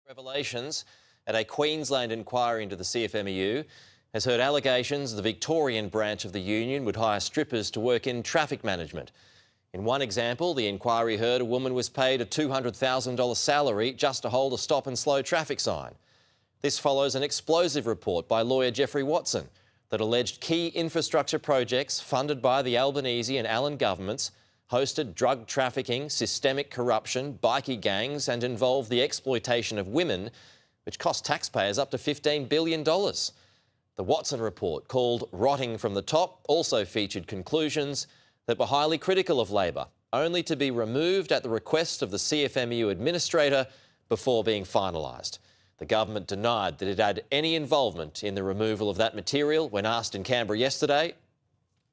Revelations at a Queensland inquiry into the CFMEU has heard allegations the Victorian branch of the union would hire strippers to work in traffic management. In one example, the inquiry heard a woman was paid a $200,000 salary just to hold a stop and slow traffic sign. This follows an explosive report by lawyer Jeffrey Watson that alleged key infrastructure projects funded by the Albanese and Allan governments hosted drug trafficking, systemic corruption, bikie gangs and involved the exploitation of women, which cost taxpayers up to $15 billion. The Watson report, called Rotting from the Top, also featured conclusions that were highly critical of Labor, only to be removed at the request of the CFMEU administrator before being finalised. The government denied that it had any involvement in the removal of that material when asked in Canberra yesterday.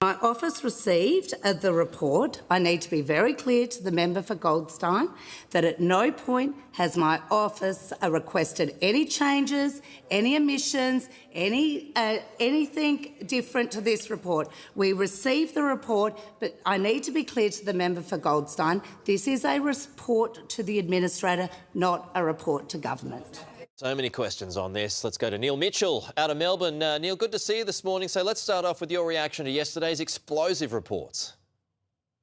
My office received the report. I need to be very clear to the member for Goldstein that at no point has my office requested any changes, any omissions, anything different to this report. We received the report, but I need to be clear to the member for Goldstein. This is a report to the administrator, not a report to government. So many questions on this. Let's go to Neil Mitchell out of Melbourne. Neil, good to see you this morning. So let's start off with your reaction to yesterday's explosive reports.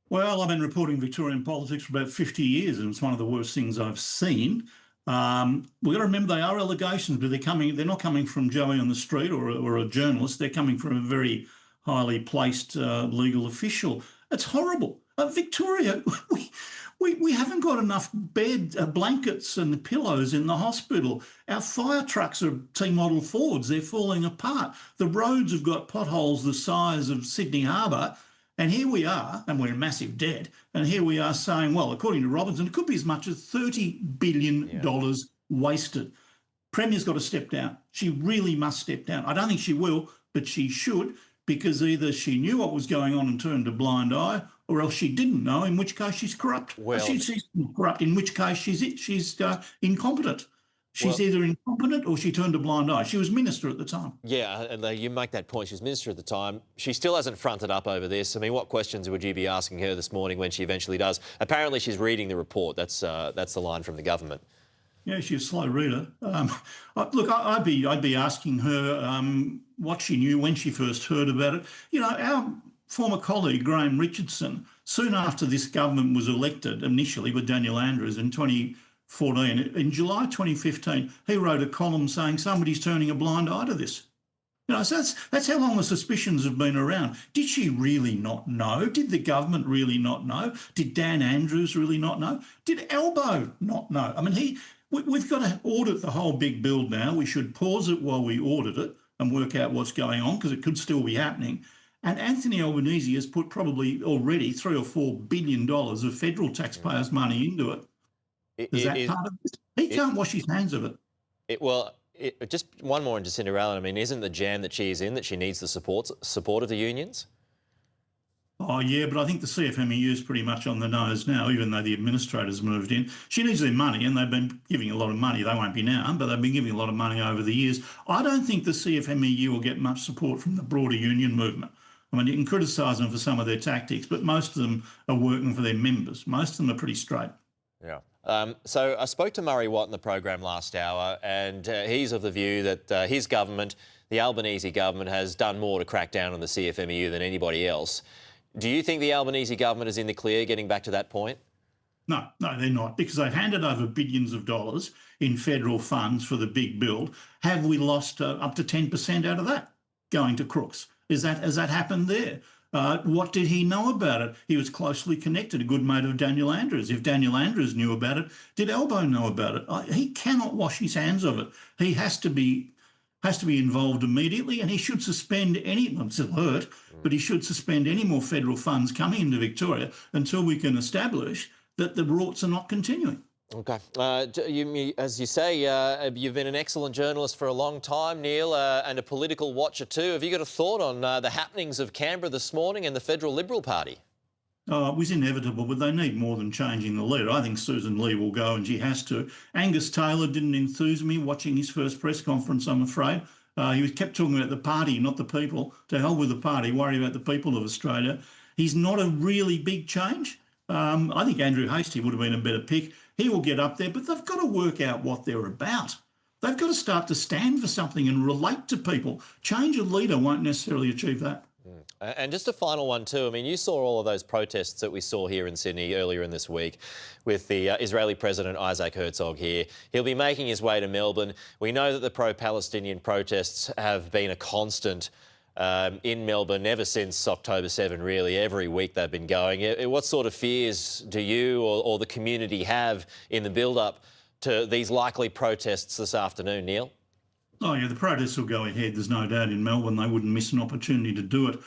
Well, I've been reporting Victorian politics for about 50 years and it's one of the worst things I've seen. We've got to remember they are allegations, but they're not coming from Joey on the street or a journalist. They're coming from a very highly placed legal official. It's horrible. Victoria, we haven't got enough blankets and pillows in the hospital. Our fire trucks are T-model Fords. They're falling apart. The roads have got potholes the size of Sydney Harbour. And here we are, and we're in massive debt, and here we are saying, well, according to Robinson, it could be as much as $30 billion wasted. Premier's got to step down. She really must step down. I don't think she will, but she should, because either she knew what was going on and turned a blind eye, or else she didn't know, in which case she's corrupt. Well, she's corrupt, in which case she's incompetent. She's either incompetent or she turned a blind eye. She was minister at the time. Yeah, and you make that point. She was minister at the time. She still hasn't fronted up over this. I mean, what questions would you be asking her this morning when she eventually does? Apparently she's reading the report. That's the line from the government. Yeah, she's a slow reader. Look, I'd be asking her what she knew when she first heard about it. You know, our former colleague, Graham Richardson, soon after this government was elected, initially with Daniel Andrews in 2014, in July 2015, he wrote a column saying somebody's turning a blind eye to this. You know, so that's how long the suspicions have been around. Did she really not know? Did the government really not know? Did Dan Andrews really not know? Did Albo not know? I mean, we've got to audit the whole big build now. We should pause it while we audit it and work out what's going on, because it could still be happening. And Anthony Albanese has put probably already $3 or $4 billion of federal taxpayers' money into it. Is that part of this? He can't wash his hands of it. Just one more on Jacinta Allan. I mean, isn't the jam that she's in that she needs the support of the unions? Oh, yeah, but I think the CFMEU is pretty much on the nose now, even though the administrators moved in. She needs their money, and they've been giving a lot of money. They won't be now, but they've been giving a lot of money over the years. I don't think the CFMEU will get much support from the broader union movement. I mean, you can criticise them for some of their tactics, but most of them are working for their members. Most of them are pretty straight. Yeah. So I spoke to Murray Watt in the program last hour, and he's of the view that his government, the Albanese government, has done more to crack down on the CFMEU than anybody else. Do you think the Albanese government is in the clear getting back to that point? No, they're not, because they've handed over billions of dollars in federal funds for the big build. Have we lost up to 10% out of that going to crooks? Has that happened there? What did he know about it? He was closely connected, a good mate of Daniel Andrews. If Daniel Andrews knew about it, did Albo know about it? He cannot wash his hands of it. He has to be involved immediately, and he should suspend it's alert, but he should suspend any more federal funds coming into Victoria until we can establish that the rorts are not continuing. Okay. As you say, you've been an excellent journalist for a long time, Neil, and a political watcher too. Have you got a thought on the happenings of Canberra this morning and the Federal Liberal Party? Oh, it was inevitable, but they need more than changing the leader. I think Susan Lee will go, and she has to. Angus Taylor didn't enthuse me watching his first press conference, I'm afraid. He kept talking about the party, not the people. To hell with the party, worry about the people of Australia. He's not a really big change. I think Andrew Hastie would have been a better pick. He will get up there, but they've got to work out what they're about. They've got to start to stand for something and relate to people. Change of leader won't necessarily achieve that. And just a final one too. I mean, you saw all of those protests that we saw here in Sydney earlier in this week with the Israeli President Isaac Herzog here. He'll be making his way to Melbourne. We know that the pro-Palestinian protests have been a constant in Melbourne ever since October 7, really. Every week they've been going. What sort of fears do you or the community have in the build-up to these likely protests this afternoon, Neil? Oh, yeah, the protests will go ahead. There's no doubt in Melbourne they wouldn't miss an opportunity to do it.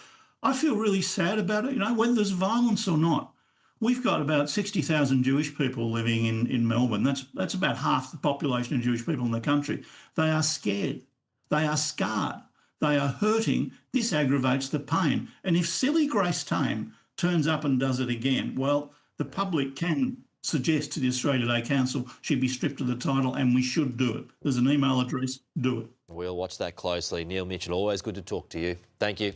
I feel really sad about it, whether there's violence or not. We've got about 60,000 Jewish people living in Melbourne. That's about half the population of Jewish people in the country. They are scared. They are scarred. They are hurting. This aggravates the pain. And if silly Grace Tame turns up and does it again, well, the public can suggest to the Australia Day Council she'd be stripped of the title, and we should do it. There's an email address, do it. We'll watch that closely. Neil Mitchell, always good to talk to you. Thank you.